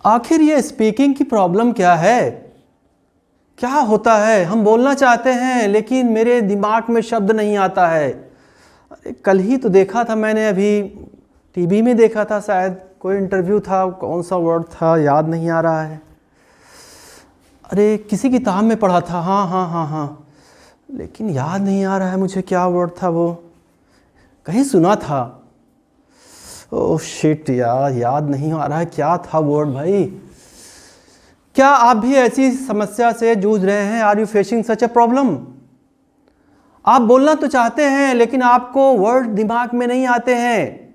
आखिर ये स्पीकिंग की प्रॉब्लम क्या है? क्या होता है? हम बोलना चाहते हैं लेकिन मेरे दिमाग में शब्द नहीं आता है। अरे कल ही तो देखा था मैंने, अभी टीवी में देखा था, शायद कोई इंटरव्यू था, कौन सा वर्ड था याद नहीं आ रहा है। अरे किसी किताब में पढ़ा था, हाँ हाँ हाँ हाँ, लेकिन याद नहीं आ रहा है मुझे क्या वर्ड था वो, कहीं सुना था। ओह शिट यार, याद नहीं आ रहा है क्या था वर्ड भाई। क्या आप भी ऐसी समस्या से जूझ रहे हैं? Are you facing such a problem? आप बोलना तो चाहते हैं लेकिन आपको वर्ड दिमाग में नहीं आते हैं,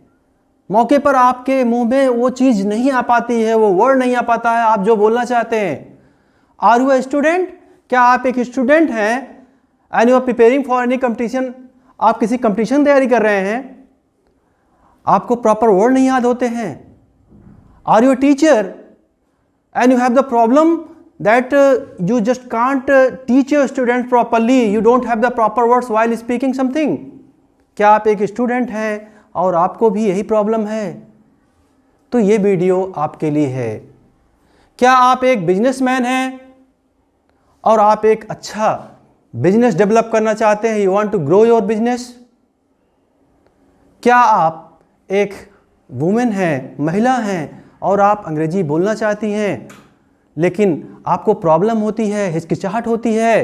मौके पर आपके मुंह में वो चीज़ नहीं आ पाती है, वो वर्ड नहीं आ पाता है आप जो बोलना चाहते हैं। Are you a student? क्या आप एक स्टूडेंट हैं and you are preparing for any competition? आप किसी कंपटीशन तैयारी कर रहे हैं, आपको प्रॉपर वर्ड नहीं याद होते हैं। Are you a teacher and you have the problem that you just can't teach your students properly, you don't have the proper words while speaking something? क्या आप एक स्टूडेंट हैं और आपको भी यही प्रॉब्लम है? तो ये वीडियो आपके लिए है। क्या आप एक बिजनेसमैन हैं और आप एक अच्छा बिजनेस डेवलप करना चाहते हैं, you want to grow your business? क्या आप एक वुमेन हैं, महिला हैं और आप अंग्रेजी बोलना चाहती हैं लेकिन आपको प्रॉब्लम होती है, हिचकिचाहट होती है?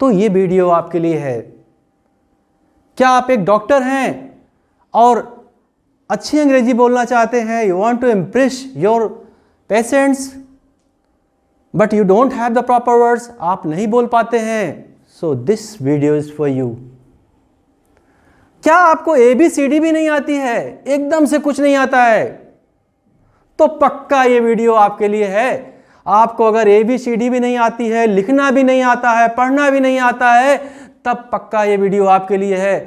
तो ये वीडियो आपके लिए है। क्या आप एक डॉक्टर हैं और अच्छी अंग्रेजी बोलना चाहते हैं, you want to impress your patients but you don't have the proper words, आप नहीं बोल पाते हैं? So this video is for you. क्या आपको ABCD भी नहीं आती है, एकदम से कुछ नहीं आता है? तो पक्का ये वीडियो आपके लिए है। आपको अगर ABCD भी नहीं आती है, लिखना भी नहीं आता है, पढ़ना भी नहीं आता है, तब पक्का ये वीडियो आपके लिए है।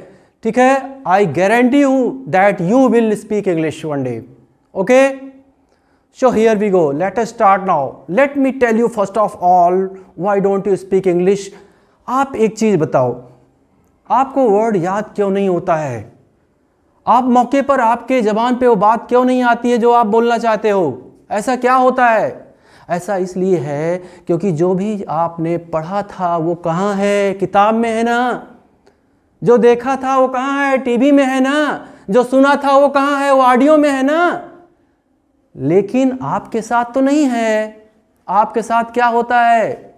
ठीक है, I guarantee you that you will speak English one day. Okay, so here we go, let us start now. Let me tell you first of all why don't you speak English. आप एक चीज बताओ, आपको word याद क्यों नहीं होता है? आप मौके पर आपके ज़बान पे वो बात क्यों नहीं आती है जो आप बोलना चाहते हो? ऐसा क्या होता है? ऐसा इसलिए है क्योंकि जो भी आपने पढ़ा था वो कहाँ है? किताब में है ना। जो देखा था वो कहाँ है? टीवी में है ना। जो सुना था वो कहाँ है? वो ऑडियो में है ना। लेकिन आपके साथ तो नहीं है। आपके साथ क्या होता है?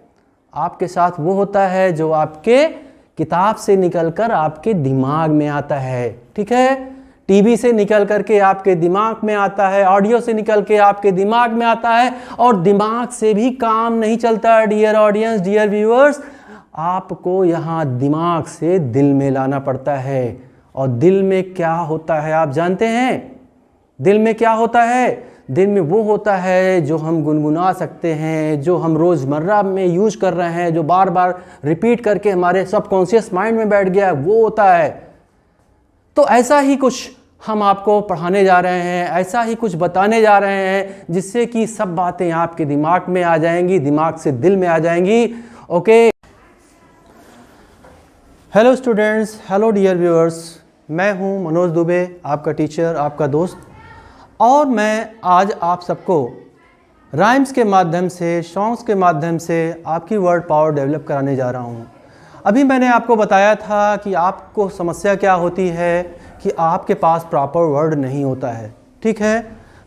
आपके साथ वो होता है जो आपके किताब से निकलकर आपके दिमाग में आता है। ठीक है, टीवी से निकल करके आपके दिमाग में आता है, ऑडियो से निकल के आपके दिमाग में आता है, और दिमाग से भी काम नहीं चलता। डियर ऑडियंस, डियर व्यूअर्स, आपको यहाँ दिमाग से दिल में लाना पड़ता है। और दिल में क्या होता है आप जानते हैं? दिल में क्या होता है? दिल में वो होता है जो हम गुनगुना सकते हैं, जो हम रोज़मर्रा में यूज कर रहे हैं, जो बार बार रिपीट करके हमारे सबकॉन्शियस माइंड में बैठ गया है, वो होता है। तो ऐसा ही कुछ हम आपको पढ़ाने जा रहे हैं, ऐसा ही कुछ बताने जा रहे हैं जिससे कि सब बातें आपके दिमाग में आ जाएंगी, दिमाग से दिल में आ जाएंगी। Okay, hello students, hello dear viewers, मैं हूं मनोज दुबे, आपका टीचर, आपका दोस्त, और मैं आज आप सबको राइम्स के माध्यम से, सॉन्ग्स के माध्यम से आपकी वर्ड पावर डेवलप कराने जा रहा हूँ। अभी मैंने आपको बताया था कि आपको समस्या क्या होती है कि आपके पास प्रॉपर वर्ड नहीं होता है। ठीक है,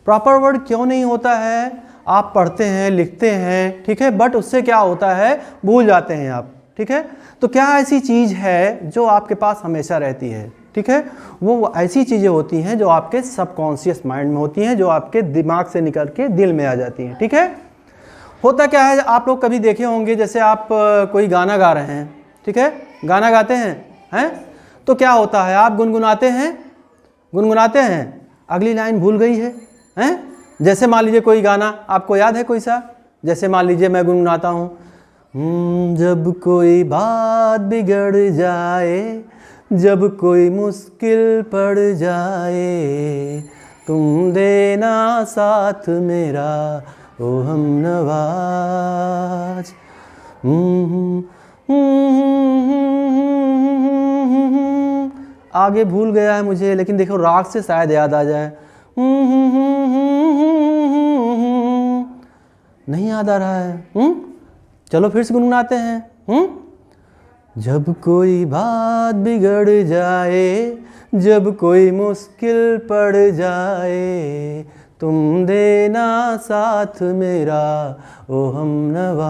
प्रॉपर वर्ड क्यों नहीं होता है? आप पढ़ते हैं, लिखते हैं, ठीक है, बट उससे क्या होता है? भूल जाते हैं आप। ठीक है, तो क्या ऐसी चीज़ है जो आपके पास हमेशा रहती है? ठीक है, वो ऐसी चीज़ें होती हैं जो आपके सबकॉन्शियस माइंड में होती हैं, जो आपके दिमाग से निकल के दिल में आ जाती हैं। ठीक है, होता क्या है, आप लोग कभी देखे होंगे, जैसे आप कोई गाना गा रहे हैं, ठीक है, गाना गाते हैं, तो क्या होता है? आप गुनगुनाते हैं, अगली लाइन भूल गई है। जैसे मान लीजिए कोई गाना आपको याद है कोई सा, जैसे मान लीजिए मैं गुनगुनाता हूँ, जब कोई बात बिगड़ जाए, जब कोई मुश्किल पड़ जाए, तुम देना साथ मेरा ओ हमनवाज। आगे भूल गया है मुझे, लेकिन देखो राग से शायद याद आ जाए। नहीं याद आ रहा है? चलो फिर से गुनगुनाते हैं। जब कोई बात बिगड़ जाए, जब कोई मुश्किल पड़ जाए, तुम देना साथ मेरा ओ हमनवा।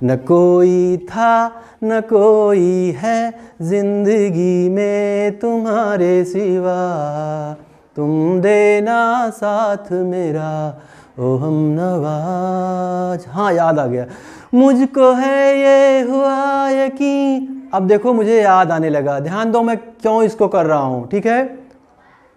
न कोई था न कोई है जिंदगी में तुम्हारे सिवा, तुम देना साथ मेरा ओ हमनवा। हाँ याद आ गया। मुझको है ये हुआ यकीन। अब देखो मुझे याद आने लगा, ध्यान दो मैं क्यों इसको कर रहा हूँ। ठीक है,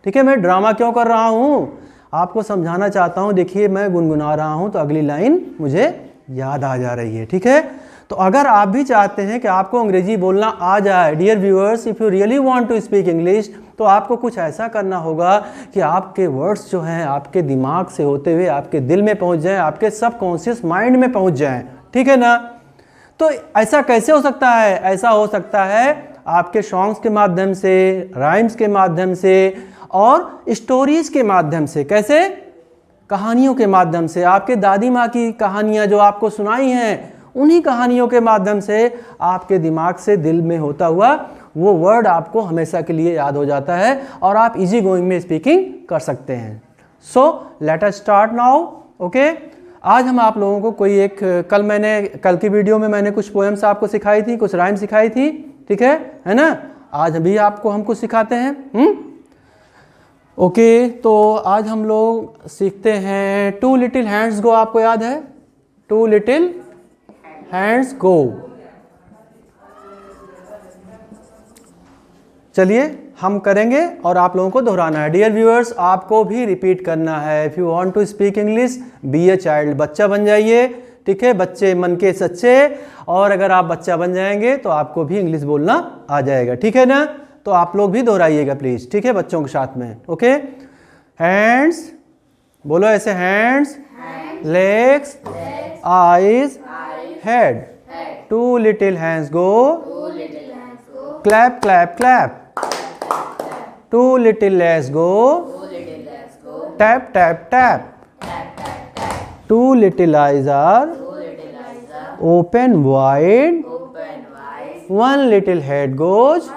ठीक है, मैं ड्रामा क्यों कर रहा हूँ आपको समझाना चाहता हूँ। देखिए मैं गुनगुना रहा हूँ तो अगली लाइन मुझे याद आ जा रही है। ठीक है, तो अगर आप भी चाहते हैं कि आपको अंग्रेजी बोलना आ जाए, dear viewers, if you really want to speak English, तो आपको कुछ ऐसा करना होगा कि आपके वर्ड्स जो हैं आपके दिमाग से होते हुए आपके दिल में पहुंच जाएं, आपके सबकॉन्शियस माइंड में पहुंच जाएं। ठीक है ना? तो ऐसा कैसे हो सकता है? ऐसा हो सकता है आपके सॉन्ग्स के माध्यम से, राइम्स के माध्यम से और स्टोरीज के माध्यम से। कैसे? कहानियों के माध्यम से। आपके दादी माँ की कहानियाँ जो आपको सुनाई हैं, उन्हीं कहानियों के माध्यम से आपके दिमाग से दिल में होता हुआ वो वर्ड आपको हमेशा के लिए याद हो जाता है और आप इजी गोइंग में स्पीकिंग कर सकते हैं। So let us start now. Okay, आज हम आप लोगों को कोई एक, कल की वीडियो में मैंने कुछ पोएम्स आपको सिखाई थी, कुछ राइम सिखाई थी। ठीक है ना? आज भी आपको हम कुछ सिखाते हैं। ओके, तो आज हम लोग सीखते हैं टू लिटिल हैंड्स गो। आपको याद है? टू लिटिल हैंड्स गो। चलिए हम करेंगे और आप लोगों को दोहराना है। डियर व्यूअर्स, आपको भी रिपीट करना है। If you want to speak English, be a child, बच्चा बन जाइए। ठीक है, बच्चे मन के सच्चे। और अगर आप बच्चा बन जाएंगे तो आपको भी इंग्लिश बोलना आ जाएगा। ठीक है ना? तो आप लोग भी दोहराइएगा प्लीज। ठीक है, बच्चों के साथ में। ओके, हैंड्स बोलो ऐसे, hands, legs, eyes, head. Two little hands go, clap clap clap. Two little legs go, tap tap tap. Two little eyes are open wide. One little head goes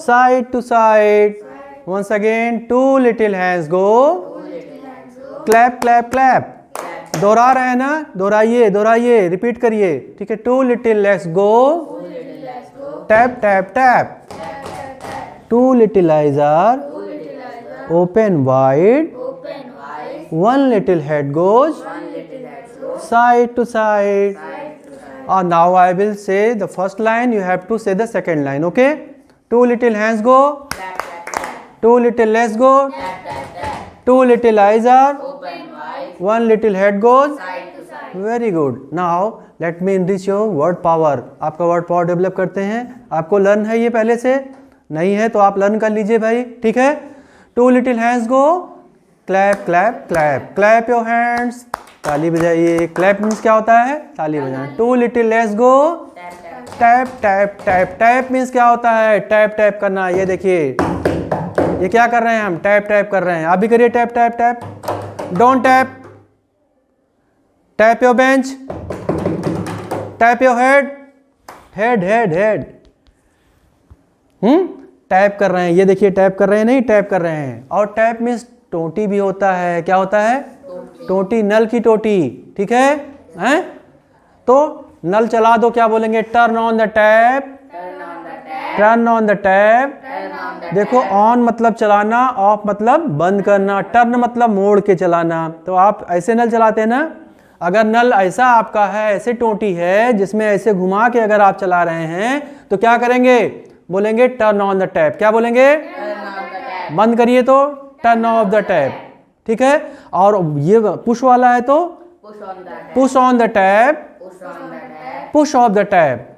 side to side. Once again, two little hands go clap clap clap. दोहरा रहे हैं ना? दोहराइए दोहराइए, repeat करिए। ठीक है, two little legs go tap tap tap. Two little eyes are open wide. One little head goes side to side. Now I will say the first line, you have to say the second line. Okay, two little hands go, two little legs go, two little eyes are, one little head goes. Very good. Now let me enrich your word power. आपका word power develop करते हैं। आपको learn है ये पहले से? नहीं है तो आप लर्न कर लीजिए भाई। ठीक है, two little hands go, clap clap clap. Clap your hands, ताली बजाइए। क्लैप मीन्स क्या होता है? ताली बजाना। Two little legs go, tap tap tap. Tap means क्या होता है? टैप टैप करना। ये देखिए, ये क्या कर रहे हैं हम? टैप टैप कर रहे हैं। आप भी करिए tap tap tap. Don't tap. Tap your bench, tap your head, head head head. Tap कर रहे हैं। ये देखिए, टैप कर रहे हैं, नहीं टैप कर रहे हैं। और टैप मीन्स टोटी भी होता है। क्या होता है? टोटी, नल की टोटी। ठीक है, हैं? तो नल चला दो, क्या बोलेंगे? Turn on the tap, turn on the tap. देखो, ऑन मतलब चलाना, ऑफ मतलब बंद करना, टर्न मतलब मोड़ के चलाना। तो आप ऐसे नल चलाते हैं ना? अगर नल ऐसा आपका है, ऐसे टोटी है जिसमें ऐसे घुमा के अगर आप चला रहे हैं तो क्या करेंगे? बोलेंगे टर्न ऑन द टैप। क्या बोलेंगे? बंद करिए तो टर्न ऑफ द टैप। ठीक है, और ये पुश वाला है तो push on the tap, push of the tap.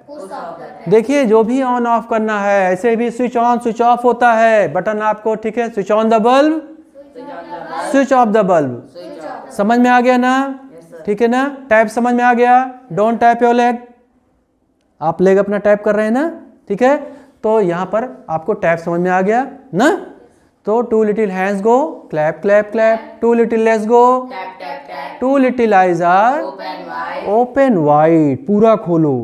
देखिए, जो भी ऑन ऑफ करना है, ऐसे भी स्विच ऑन स्विच ऑफ होता है बटन आपको। ठीक है, switch on the bulb, switch off the bulb. समझ में आ गया ना? ठीक है ना? टैप समझ में आ गया? Don't tap your leg. आप लेग अपना टैप कर रहे हैं ना? ठीक है, तो यहाँ पर आपको टैप समझ में आ गया ना? तो 2 little hands go, clap clap clap. 2 little legs go, Tap tap tap. 2 little eyes are Open wide. open wide. पूरा खोलो.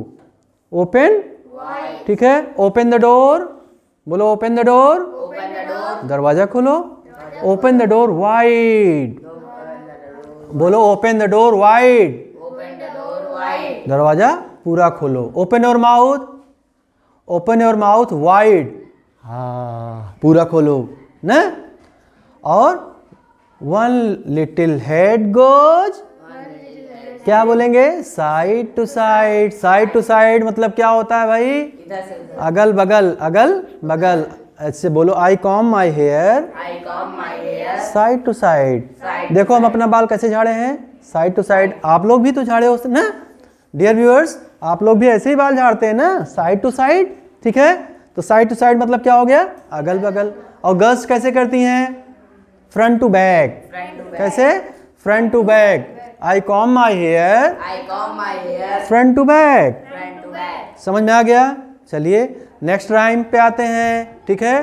Open, Wide. ठीक है. Open the door. बोलो open the door. Open the door. दरवाजा खोलो. Open the door wide. बोलो open the door wide. Open the door wide. दरवाजा पूरा खोलो. Open your mouth. Open your mouth wide. हाँ, पूरा खोलो ना. और one little head goes, क्या बोलेंगे? Side to side. Side to side मतलब क्या होता है भाई? इधर से उधर. अगल बगल, अगल बगल. ऐसे बोलो I comb my hair I comb my hair. Side to side. Side देखो to हम अपना बाल कैसे झाड़े हैं, साइड टू साइड. आप लोग भी तो झाड़े हो ना डियर व्यूअर्स, आप लोग भी ऐसे ही बाल झाड़ते हैं ना, साइड टू साइड. ठीक है, तो साइड टू साइड मतलब क्या हो गया? अगल बगल. और गर्ल्स कैसे करती हैं? Front to back. Front to back. कैसे? Front to back. I comb my hair I comb my hair. Front to back. Front to back. समझ में आ गया? चलिए नेक्स्ट राइम पे आते हैं. ठीक है,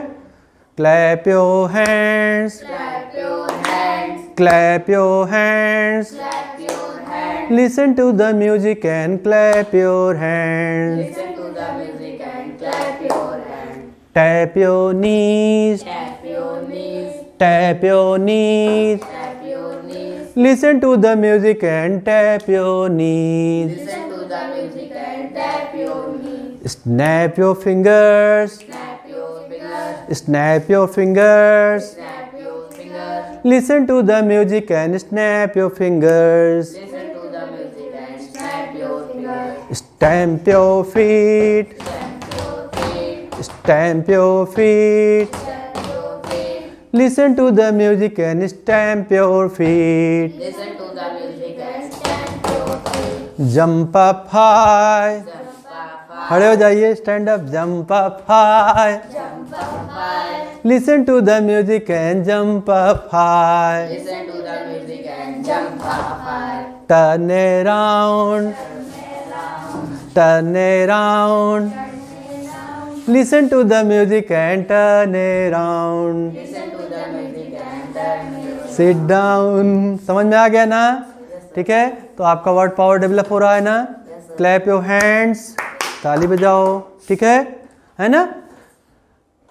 clap your hands, Clap your hands. Clap your hands. Clap your hands. Listen to the music and clap your hands. Listen to the music and clap your hands. Tap your knees, Tap your knees. tap your knees. Tap your knees. Listen to the music and tap your knees. Listen to the music and tap your knees. Snap your fingers, Snap your fingers. snap your fingers. Snap your fingers. Listen to the music and snap your fingers. Listen to the music and snap your fingers. Stamp your feet, Stamp your feet. stamp your feet. Stamp your feet. Listen to the music and stamp your feet. Listen to the music and stamp your feet. Jump up high. Jump up high. खड़े हो जाइए, stand up. Jump up high. Jump up high. Listen to the music and jump up high. Listen to the music and jump up high. Turn around, turn around. Listen to the music and turn around. Listen to the music and turn your. Sit down. समझ में आ गया ना? ठीक है, तो आपका word power develop हो रहा है ना. क्लैप योर हैंड्स, ताली बजाओ. ठीक है ना?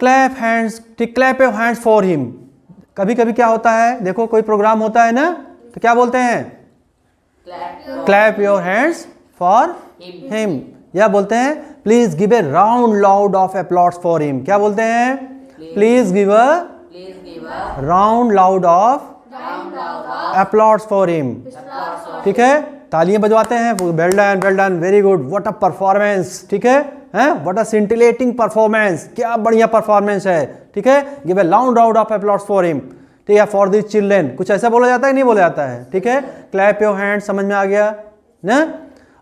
Clap hands. ठीक, clap your hands for him. कभी कभी क्या होता है, देखो कोई प्रोग्राम होता है ना, तो क्या बोलते हैं? Clap your. Clap your hands for him. या बोलते हैं please give a round loud of applause for him. क्या बोलते हैं? Please give a Please give a round loud of round of applause for him. applause. ठीक है, तालियां बजवाते हैं. Well done, very good, what a performance. ठीक है, व्हाट अ सिंटिलेटिंग परफॉर्मेंस. क्या बढ़िया परफॉर्मेंस है. ठीक है, give a loud round of applause for him. ठीक है, फॉर दिस चिल्ड्रन. कुछ ऐसा बोला जाता है, नहीं बोला जाता है. ठीक है, क्लैप योर हैंड, समझ में आ गया ना.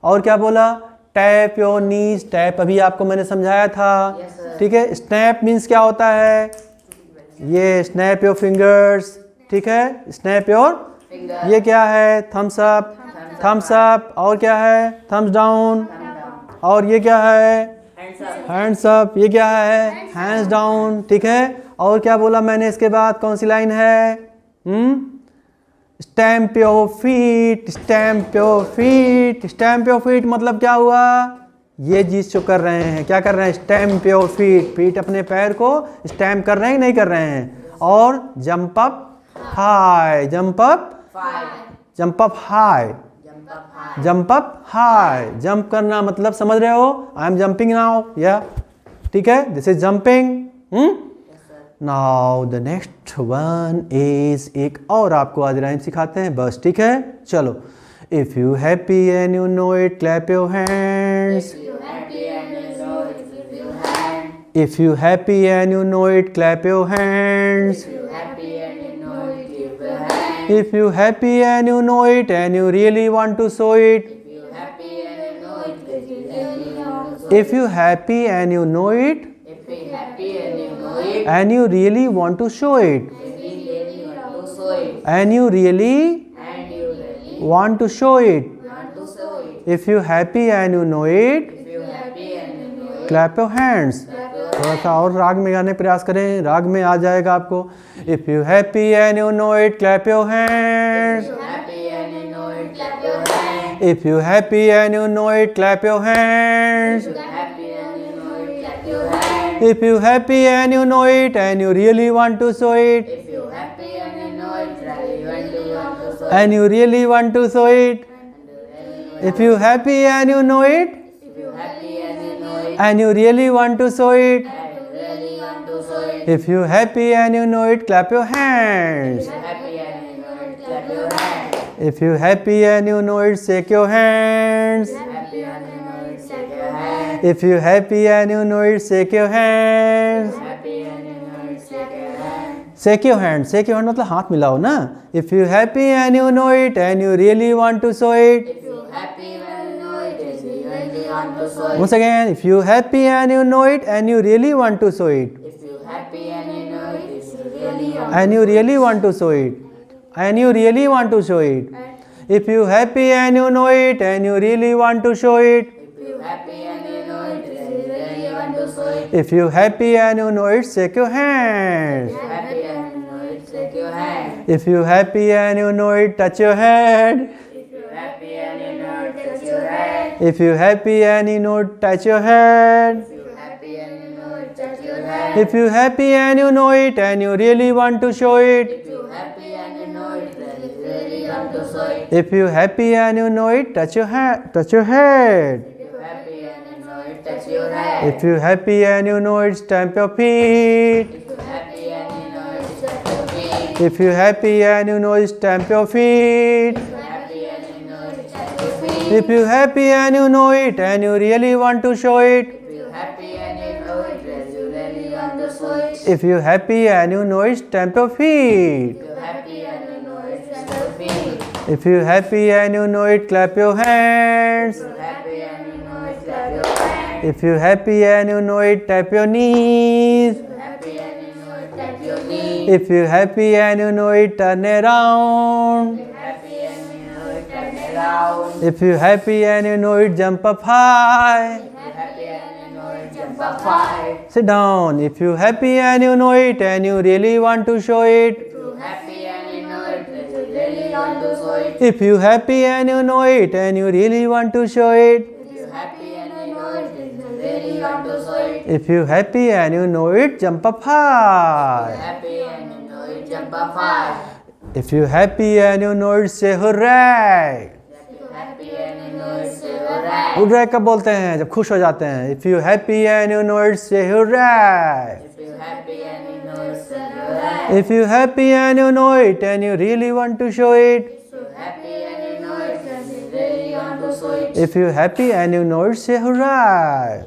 और क्या बोला? Tap your knees. टैप अभी आपको मैंने समझाया था. Yes, sir. ठीक है, स्नैप मीन्स क्या होता है? ये स्नैप योर फिंगर्स. ठीक है, स्नैप योर. Finger. ये क्या है? Thumbs up. Thumbs up. और क्या है? Thumbs down. और ये क्या है? Hands up. Hands up. ये क्या है? Hands down. ठीक है, और क्या बोला मैंने इसके बाद? कौन सी लाइन है? Stamp your feet. Stamp your feet. Stamp your feet मतलब क्या हुआ? ये चीज जो कर रहे हैं, क्या कर रहे हैं? Stamp your feet. फीट अपने पैर को स्टैम्प कर रहे हैं कि नहीं कर रहे हैं? और jump up high. Jump up. Five. Jump up high. Jump up high. Jump up high. Jump करना मतलब समझ रहे हो? I am jumping now. या ठीक है, this is jumping. Now the next one is, एक और आपको आज राइम सिखाते हैं बस. ठीक है, चलो. If you happy and you know it clap your hands. If you happy and you know it, give your hand. If you happy and you know it clap your hands. If you happy and you know it, give your hand. If you happy and you know it and you really want to show it. If you happy and you know it, if you happy and you know If you happy and you know it if you happy and you know it, and you really want to show it. if you really want to show it, And you really and you really want to show it. want to show it, If you happy and you know it, if you happy and you know it, clap your hands. clap your थोड़ा सा और राग में गाने प्रयास करें, राग में आ जाएगा आपको। If you happy and you know it clap your hands. If you happy and you know it clap your hands. If you happy and you know it and you really want to show it, and you really want to show it, if you happy and you know it and you really want to show it, if you happy and you know it, clap your hands. If you happy and you know it, shake your hands. If you happy and you know it, shake your hands. Shake your hands. Shake your hand मतलब हाथ मिलाओ ना. If you happy and you know it and you really want to show it. Once again, if you happy and you know it and you really want to show it. And you really want to show it. And you really want to show it. If you happy and you know it and you really want to show it. If you happy and you know it, shake your hands. If you happy and you know it, touch your head. If you happy and you know it, touch your head. If you happy and you know it and you really want to show it. If you happy and you know it, touch your head. Touch your head. If you happy and you know it, stamp your feet. If you happy and you know it, stamp your feet. If you happy and you know it and you really want to show it. If you happy and you know it, stamp your feet. If you happy and you know it, clap your hands. If you happy and you know it, tap your knees. If you happy and you know it, turn around. If you happy and you know it, jump up high. Sit down. If you happy and you know it and you really want to show it. If you happy and you know it and you really want to show it. If you happy and you know it, jump up high. If you happy and you know it, say hooray. Hooray कब बोलते हैं? जब खुश हो जाते हैं. If you happy and you know it, say hooray. If you happy and you know it and you really want to show it. If you happy and you know it, say hooray.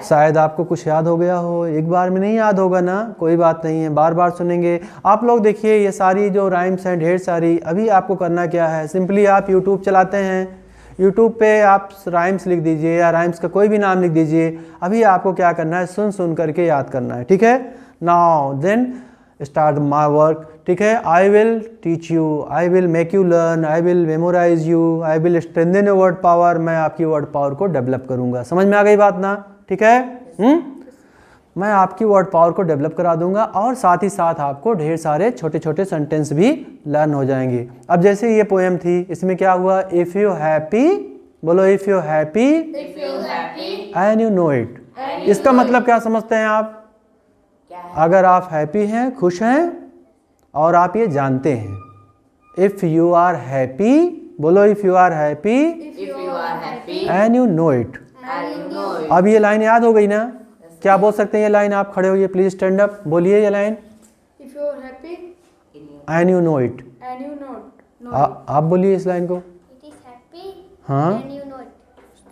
शायद आपको कुछ याद हो गया हो, एक बार में नहीं याद होगा ना, कोई बात नहीं है, बार बार सुनेंगे आप लोग. देखिए ये सारी जो राइम्स हैं ढेर सारी, अभी आपको करना क्या है, सिंपली आप YouTube चलाते हैं, YouTube पे आप राइम्स लिख दीजिए या राइम्स का कोई भी नाम लिख दीजिए. अभी आपको क्या करना है, सुन सुन करके याद करना है, ठीक है. Now then start my work, ठीक है. I will teach you, I will make you learn, I will memorise you, I will strengthen your word power. मैं आपकी वर्ड पावर को डेवलप करूंगा. समझ में आ गई बात ना, ठीक है. मैं आपकी वर्ड पावर को डेवलप करा दूंगा और साथ ही साथ आपको ढेर सारे छोटे छोटे सेंटेंस भी लर्न हो जाएंगे. अब जैसे ये पोएम थी, इसमें क्या हुआ, इफ यू हैप्पी, बोलो if you happy and you know it. इसका मतलब क्या समझते हैं आप? अगर आप हैप्पी हैं, खुश हैं और आप ये जानते हैं. इफ यू आर हैप्पी, बोलो if you are happy and you know it. अब ये लाइन याद हो गई ना? क्या बोल सकते हैं ये लाइन? आप खड़े होइए प्लीज, स्टैंड अप, बोलिए ये line. If you are happy and you know it. and you know आप बोलिए इस लाइन को. it is happy हाँ, and you know it.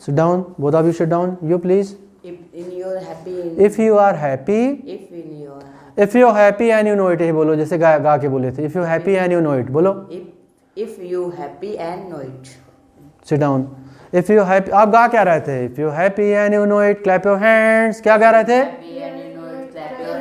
Sit down, both of you sit down, you please. If you are happy, if you happy and you know it, ये बोलो जैसे गा के बोले थे. If you happy and you know it, बोलो. If you happy and know it. Sit down. If you happy, आप गा क्या रहे थे? If you happy and you know it, clap your hands. क्या गा रहे थे?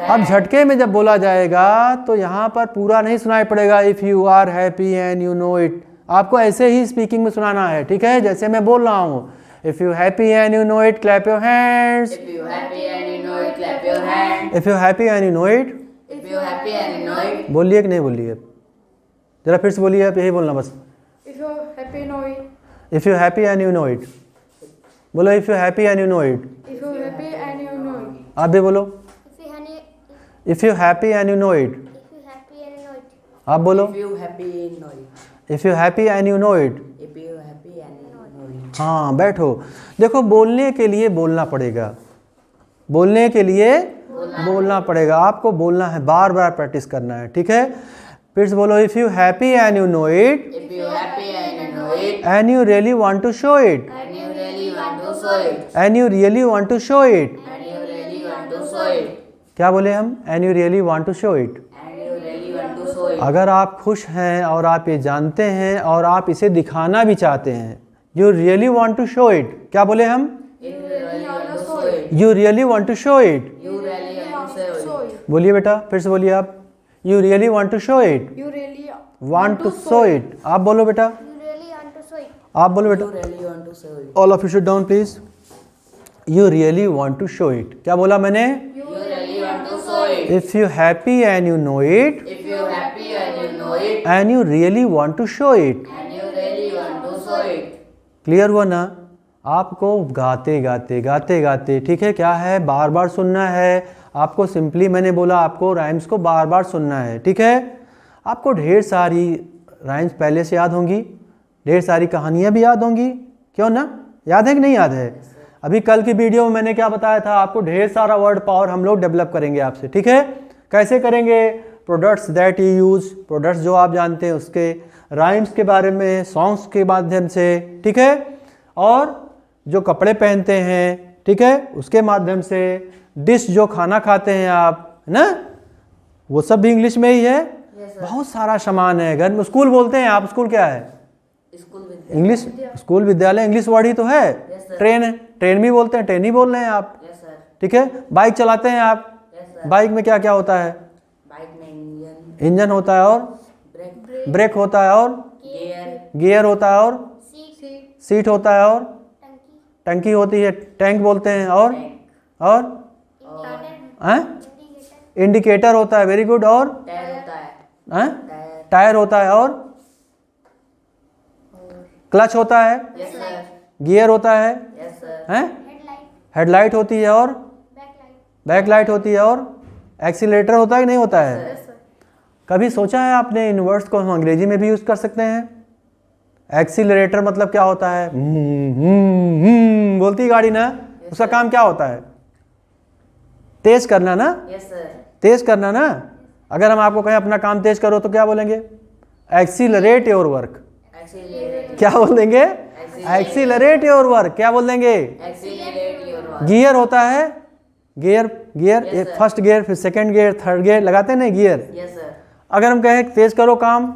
अब झटके में जब बोला जाएगा तो यहाँ पर पूरा नहीं सुनाई पड़ेगा. If you are happy and you know it, आपको ऐसे ही स्पीकिंग में सुनाना है, ठीक है, जैसे मैं बोल रहा हूँ. If you happy and you know it, clap your hands. If you happy and you know it, clap your hands. If you happy and you know it. If you happy and you know it. बोलिए कि नहीं बोलिए? जरा फिर से बोलिए, आप यही बोलना बस. If you're happy, know it. If you happy and you know it. बोलो if you happy and you know it. If you're happy and you know it. आप भी बोलो. If you happy and you know it. आप बोलो. If you happy and know it. If you happy and you know it. If you happy and you know it. हाँ बैठो. देखो बोलने के लिए बोलना पड़ेगा. बोलने के लिए बोलना पड़ेगा. आपको बोलना है, बार बार प्रैक्टिस करना है. ठीक है. फिर से बोलो if you happy and you know it. If you happy and you know it. And you really want to show it. And you really want to show it. And you really want to show it. And you really want to show it. क्या बोले हम? And you really want to show it. And you really want to show it. अगर आप खुश हैं और आप ये जानते हैं और आप इसे दिखाना भी चाहते हैं, you really want to show it. क्या बोले हम? If you really want to show it. You really want to show it. You really want to show it. बोलिए बेटा, फिर से बोलिए आप. You really want to show it. You really Want to show it. आप बोलो बेटा. आप बोलो बेटा. You really want to show it. All of you sit down please. You really want to show it. क्या बोला मैंने? You really want to show it. If you happy and you know it. If you happy and you know it. And you really want to show it. And you really want to show it. Clear हुआ ना? आपको गाते गाते गाते गाते, ठीक है, क्या है, बार बार सुनना है. आपको सिंपली मैंने बोला आपको राइम्स को बार बार सुनना है. ठीक है. आपको ढेर सारी राइम्स पहले से याद होंगी, ढेर सारी कहानियाँ भी याद होंगी. क्यों ना? याद है कि नहीं याद है? अभी कल की वीडियो में मैंने क्या बताया था, आपको ढेर सारा वर्ड पावर हम लोग डेवलप करेंगे आपसे. ठीक है. कैसे करेंगे? Products that you use, products जो आप जानते हैं उसके, राइम्स के बारे में, सॉन्ग्स के माध्यम से. ठीक है. और जो कपड़े पहनते हैं, ठीक है, उसके माध्यम से, डिश जो खाना खाते हैं आप, है ना, वो सब भी इंग्लिश में ही है. बहुत सारा सामान है. घर में स्कूल बोलते हैं आप, स्कूल क्या है? स्कूल में इंग्लिश. स्कूल विद्यालय इंग्लिश वर्ड ही तो है. ट्रेन है, ट्रेन भी बोलते हैं, ट्रेन ही बोल रहे हैं आप. Yes sir. ठीक है. बाइक चलाते हैं आप. Yes sir. बाइक में क्या क्या होता है? बाइक में इंजन, इंजन होता है और ब्रेक, ब्रेक होता है और गियर, गियर होता है और सीट होता है और टंकी होती है, टैंक बोलते हैं. और इंडिकेटर होता है. Very good. और टायर होता है, हैं? टायर होता है और क्लच होता है, यस सर, गियर होता है, यस सर, हैं? हेडलाइट होती है और बैकलाइट होती है और एक्सीलरेटर होता है कि नहीं होता है? कभी सोचा है आपने इन वर्ड्स को हम अंग्रेजी में भी यूज कर सकते हैं? एक्सीलरेटर मतलब क्या होता है? बोलती गाड़ी ना, उसका काम क्या होता है? तेज करना ना, यस सर, तेज करना ना. अगर हम आपको कहें अपना काम तेज करो तो क्या बोलेंगे? Accelerate your work. एक्सीलरेट, क्या बोल देंगे? Accelerate your work. क्या बोल देंगे? एक्सीलरेट योर वर्क, गियर होता है, गियर गियर, फर्स्ट गियर, फिर सेकंड गियर, थर्ड गियर लगाते हैं ना गियर. यस सर, अगर हम कहें तेज करो काम,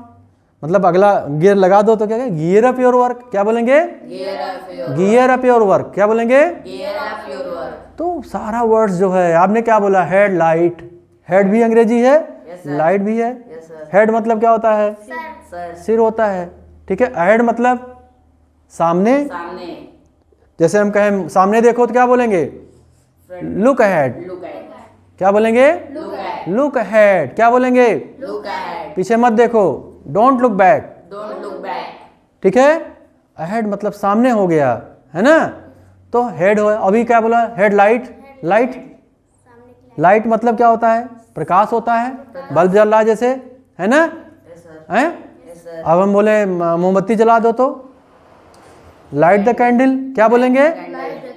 मतलब अगला गियर लगा दो तो क्या कहें? Gear up your work. क्या बोलेंगे? Gear up your, gear up your work. क्या बोलेंगे? Gear up your work. तो सारा वर्ड्स जो है, आपने क्या बोला? Head light. हेड भी अंग्रेजी है, लाइट भी है. यस सर, हेड मतलब क्या होता है? सर, सिर होता है. ठीक है. हेड मतलब सामने. सामने, जैसे हम कहें सामने देखो तो क्या बोलेंगे? Look ahead. लुक एट, क्या बोलेंगे? Look at, look ahead. क्या बोलेंगे? लुक एट, पीछे मत देखो. Don't look back. Don't look back. ठीक है. अहेड मतलब सामने हो गया, है ना. तो हेड हो. अभी क्या बोला? Head light. लाइट, लाइट मतलब क्या होता है? प्रकाश होता है. बल्ब जल रहा है जैसे, है ना, यस सर, हैं? यस सर, अब हम बोले मोमबत्ती जला दो तो लाइट द कैंडल. क्या बोलेंगे?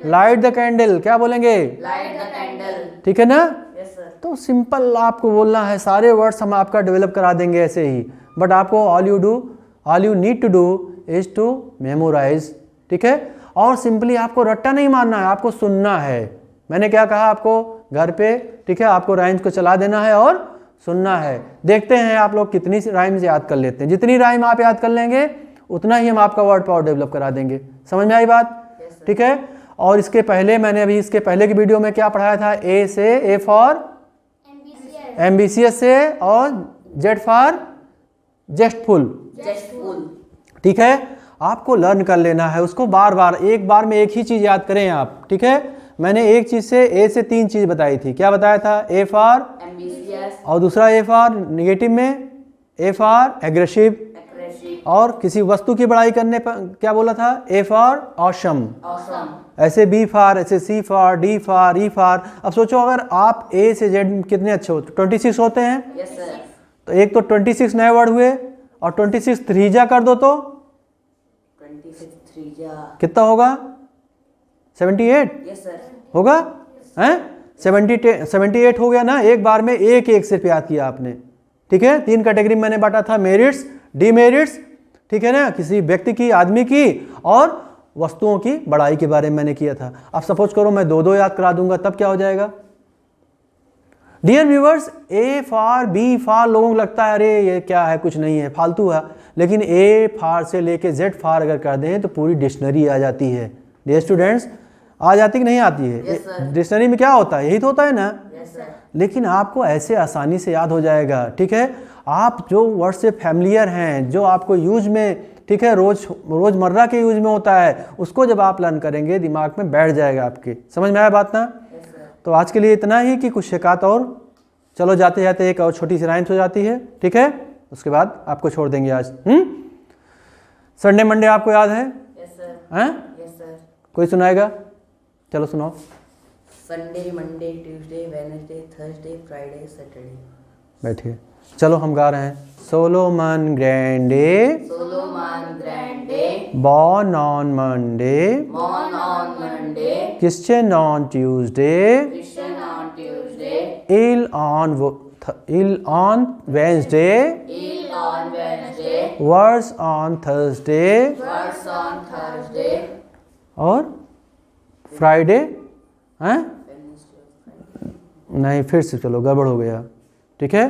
Light the candle. क्या बोलेंगे? Light the candle. ठीक है ना. यस सर, तो सिंपल आपको बोलना है. सारे वर्ड्स हम आपका डेवलप करा देंगे ऐसे ही. बट आपको all you need to do is to memorise. ठीक है. और सिंपली आपको रट्टा नहीं मारना है, आपको सुनना है. मैंने क्या कहा आपको? घर पे, ठीक है, आपको राइम्स को चला देना है और सुनना है. देखते हैं आप लोग कितनी राइम्स याद कर लेते हैं. जितनी राइम आप याद कर लेंगे उतना ही हम आपका वर्ड पावर डेवलप करा देंगे. समझ में आई बात? ठीक है. और इसके पहले मैंने अभी इसके पहले की वीडियो में क्या पढ़ाया था? ए से, ए फॉर एम्बिशियस से, और जेड फॉर जेस्टफुल. जस्टफुल. ठीक है. आपको लर्न कर लेना है उसको बार बार, एक बार में एक ही चीज़ याद करें आप, ठीक है। मैंने एक चीज़ से ए से 3 चीज़ बताई थी, क्या बताया था? ए फॉर एम्बिशियस, और दूसरा ए फॉर नेगेटिव में ए फॉर एग्रेसिव, एग्रेसिव, और किसी वस्तु की बड़ाई करने पर क्या बोला था? A for awesome. ऑसम, ऐसे बी फॉर, ऐसे C for, D for, E for. अब सोचो अगर आप ए से जेड कितने अच्छे हो, 26 होते हैं, यस सर, तो एक तो 26 नए वर्ड हुए, और 26 थ्रीजा कर दो तो 26 3 कितना होगा? 78 यस सर, होगा हैं? 78 हो गया ना। एक बार में एक एक सिर्फ याद किया आपने, ठीक है। 3 कैटेगरी मैंने बांटा था, मेरिट्स, डीमेरिट्स, ठीक है ना, किसी व्यक्ति की, आदमी की, और वस्तुओं की बड़ाई के बारे में मैंने किया था। अब सपोज करो मैं 2-2 याद करा दूंगा, तब क्या हो जाएगा? Dear viewers, A for, B for लोगों को लगता है अरे ये क्या है, कुछ नहीं है, फालतू है, लेकिन ए फॉर से लेके जेड फॉर अगर कर दें तो पूरी डिक्शनरी आ जाती है। डियर स्टूडेंट्स, आ जाती कि नहीं आती है? Yes, sir. डिक्शनरी में क्या होता है? यही तो होता है ना। यस सर, लेकिन आपको ऐसे आसानी से याद हो जाएगा, ठीक है। आप जो वर्ड से फैमिलियर हैं, जो आपको यूज में, ठीक है, रोजमर्रा के यूज में होता है, उसको जब आप लर्न करेंगे दिमाग में बैठ जाएगा आपके। समझ में आया बात ना? यस सर, तो आज के लिए इतना ही कि कुछ शिकायत और, चलो जाते जाते एक और छोटी सी राइम्स हो जाती है, ठीक है, उसके बाद आपको छोड़ देंगे आज। संडे मंडे आपको याद है? यस सर, हैं? यस सर, कोई सुनाएगा? चलो सुनाओ। Sunday, Monday, Tuesday, Wednesday, Thursday, Friday, Saturday. बैठिए, चलो हम गा रहे हैं। Solomon Grande, Solomon Grande, born on Monday, born on Monday, Christian on Tuesday, Christian on Tuesday, ill on Wednesday, ill on Wednesday, worse on Thursday, worse on Thursday, और Friday हैं? नहीं, फिर से चलो, गड़बड़ हो गया, ठीक है।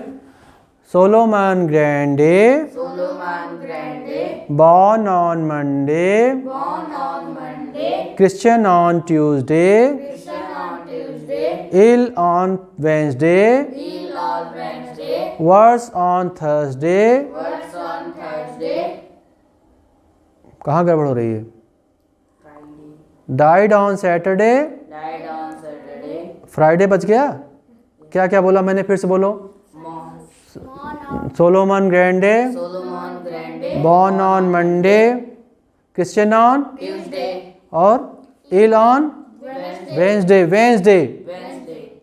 Solomon Grande, Solomon Grande, born on Monday, born on Monday, Christian on Tuesday, Christian on Tuesday, ill on Wednesday, ill on Wednesday, worse on Thursday। worse on Thursday, कहाँ गड़बड़ हो रही है? Friday, died on Saturday, died on Saturday, Friday बच गया। क्या क्या बोला मैंने, फिर से बोलो। Solomon Grande, Solomon Grande, born on Monday, Christian on, Tuesday, और ill on Wednesday, Wednesday,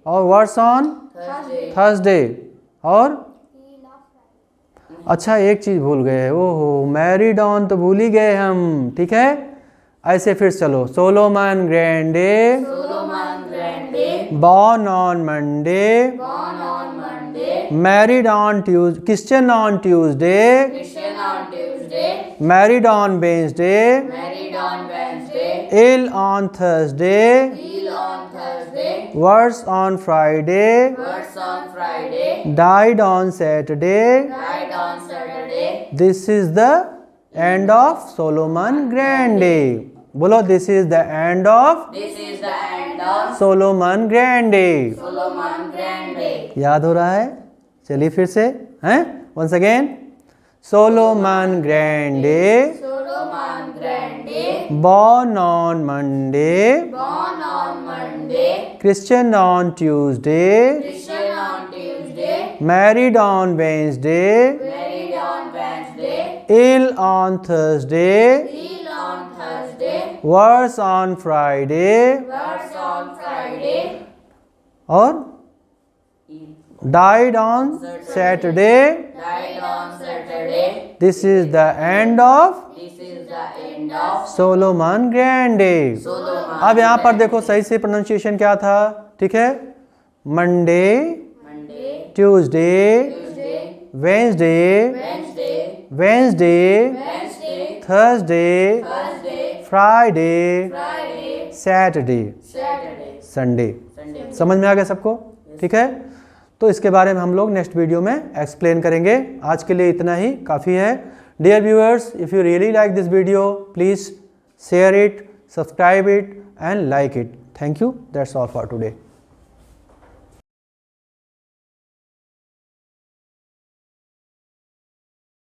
और worse on Thursday, Thursday, और अच्छा एक चीज भूल गए, ओहो, मैरिड ऑन तो भूल ही गए हम, ठीक है। ऐसे फिर चलो। Solomon Grande, Solomon Grande, born on Monday, born on Monday, married on Tuesday, Christian on Tuesday, Christian on Tuesday, married on Wednesday, married on Wednesday, ill on Thursday, ill on Thursday, worse on Friday, worse on Friday, died on Saturday. died on Saturday. This is the end of Solomon Grande. बोलो, this is the end of This is the end of Solomon Grande. Solomon Grande. याद हो रहा है? चलिए फिर से हैं, once again. Solomon Grande, Solomon Grande, born on Monday, born on Monday, Christian on Tuesday, Christian on Tuesday, married on Wednesday, married on Wednesday, ill on Thursday, ill on Thursday, worse on Friday, worse on Friday, और died on Saturday. died on Saturday. This is the end of This is the end of Solomon Grande. Solomon. अब यहाँ पर देखो सही से pronunciation क्या था, ठीक है। Monday, Monday, Tuesday, Tuesday, Wednesday, Wednesday, Wednesday, Wednesday, Thursday, Thursday, Friday, Friday, Saturday, Saturday, Sunday. Sunday. समझ में आ गया सबको, ठीक है। तो इसके बारे में हम लोग नेक्स्ट वीडियो में एक्सप्लेन करेंगे। आज के लिए इतना ही काफ़ी है। Dear viewers, if you really like this video, please share it, subscribe it and like it. Thank you, that's all for today.